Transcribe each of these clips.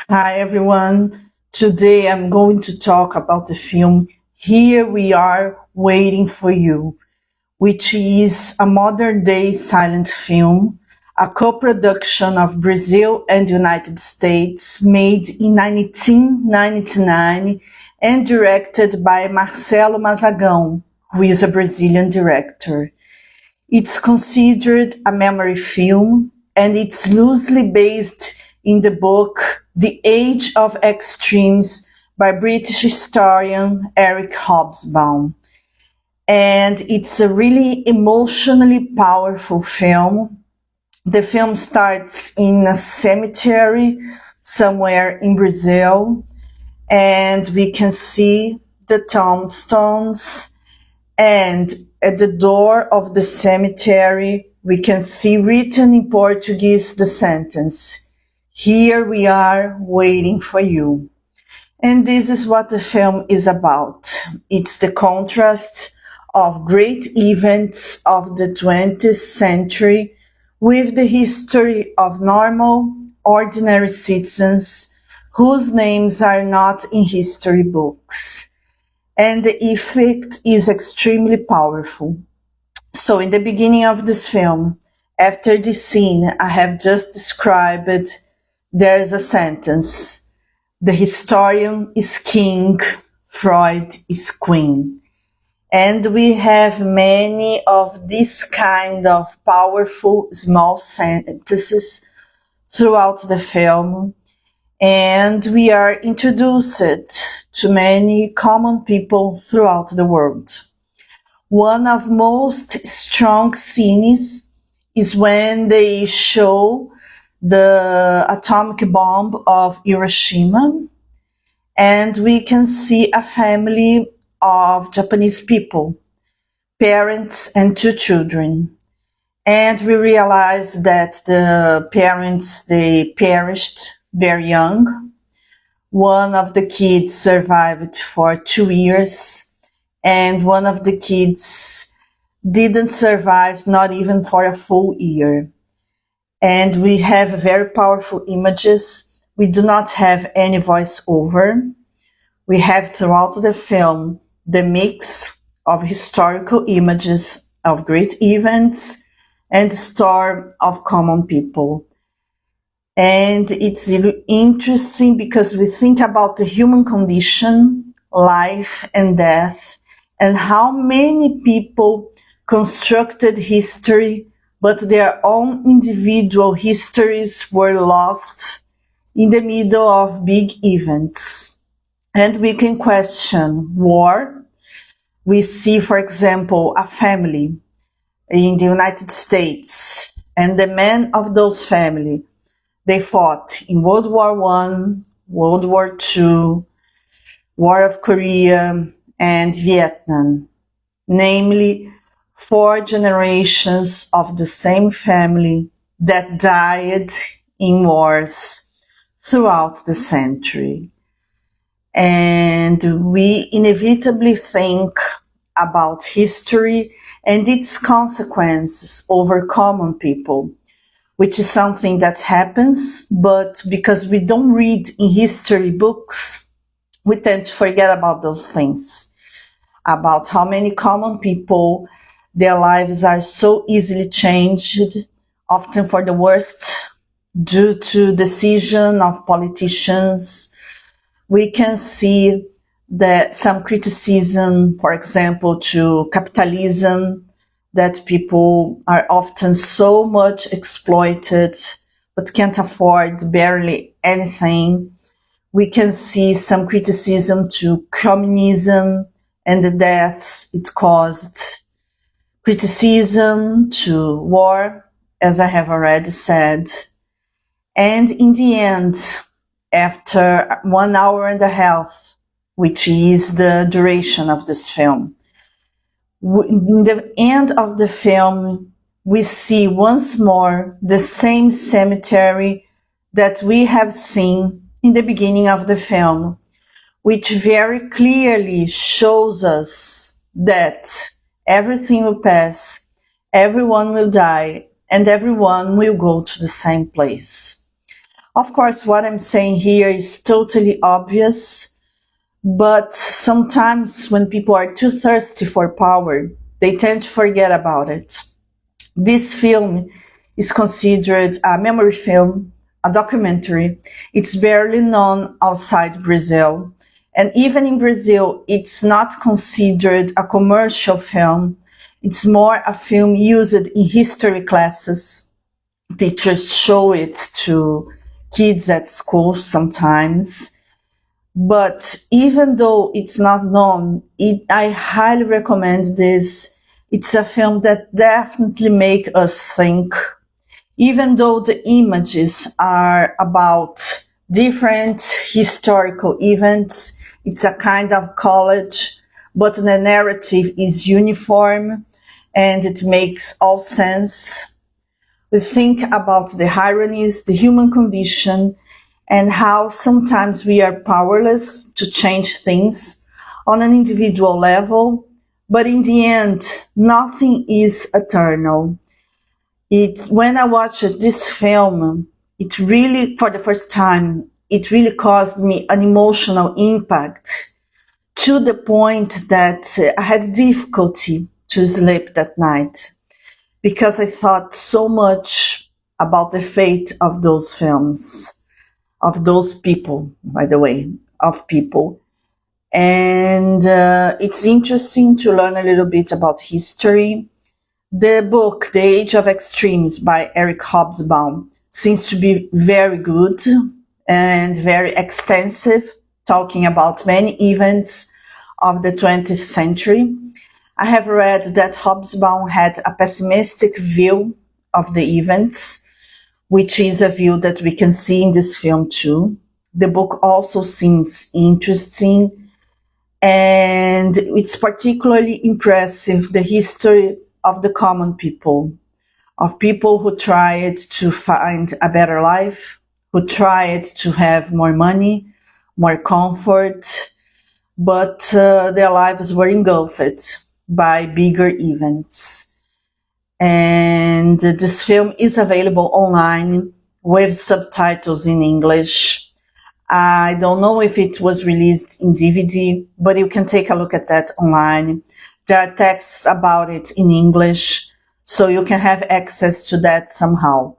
Hi everyone. Today I'm going to talk about the film Here We Are Waiting for You, which is a modern day silent film, a co-production of Brazil and United States made in 1999 and directed by Marcelo Mazagão, who is a Brazilian director. It's considered a memory film, and it's loosely based in the book The Age of Extremes by British historian Eric Hobsbawm. And it's a really emotionally powerful film. The film starts in a cemetery somewhere in Brazil, and we can see the tombstones, and at the door of the cemetery, we can see written in Portuguese the sentence, "Here we are waiting for you." And this is what the film is about. It's the contrast of great events of the 20th century with the history of normal, ordinary citizens whose names are not in history books. And the effect is extremely powerful. So in the beginning of this film, after the scene I have just described, there is a sentence: "The historian is king, Freud is queen." And we have many of this kind of powerful small sentences throughout the film, and we are introduced to many common people throughout the world. One of most strong scenes is when they show the atomic bomb of Hiroshima, and we can see a family of Japanese people, parents and two children. And we realize that the parents, they perished very young. One of the kids survived for 2 years, and one of the kids didn't survive not even for a full year. And we have very powerful images. We do not have any voiceover. We have throughout the film the mix of historical images of great events and the story of common people. And it's interesting because we think about the human condition, life and death, and how many people constructed history, but their own individual histories were lost in the middle of big events. And we can question war. We see, for example, a family in the United States, and the men of those family, they fought in World War I, World War II, War of Korea, and Vietnam. Namely, 4 generations of the same family that died in wars throughout the century. And we inevitably think about history and its consequences over common people, which is something that happens, but because we don't read in history books, we tend to forget about those things, about how many common people, their lives are so easily changed, often for the worst, due to decision of politicians. We can see that some criticism, for example, to capitalism, that people are often so much exploited but can't afford barely anything. We can see some criticism to communism and the deaths it caused, criticism to war, as I have already said. And in the end, after 1 hour and a half, which is the duration of this film, in the end of the film, we see once more the same cemetery that we have seen in the beginning of the film, which very clearly shows us that everything will pass, everyone will die, and everyone will go to the same place. Of course, what I'm saying here is totally obvious, but sometimes when people are too thirsty for power, they tend to forget about it. This film is considered a memory film, a documentary. It's barely known outside Brazil. And even in Brazil, it's not considered a commercial film. It's more a film used in history classes. Teachers show it to kids at school sometimes. But even though it's not known, I highly recommend this. It's a film that definitely makes us think. Even though the images are about different historical events, it's a kind of college, but the narrative is uniform and it makes all sense. We think about the ironies, the human condition, and how sometimes we are powerless to change things on an individual level, but in the end, nothing is eternal. When I watched this film, it really, for the first time, it really caused me an emotional impact to the point that I had difficulty to sleep that night because I thought so much about the fate of those films, of those people, by the way, of people. And it's interesting to learn a little bit about history. The book, The Age of Extremes by Eric Hobsbawm, seems to be very good and very extensive, talking about many events of the 20th century. I have read that Hobsbawm had a pessimistic view of the events, which is a view that we can see in this film too. The book also seems interesting, and it's particularly impressive, the history of the common people, of people who tried to find a better life, who tried to have more money, more comfort, but their lives were engulfed by bigger events. And this film is available online with subtitles in English. I don't know if it was released in DVD, but you can take a look at that online. There are texts about it in English, so you can have access to that somehow.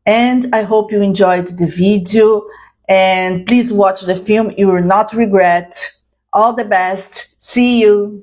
And I hope you enjoyed the video, and please watch the film. You will not regret. All the best. See you.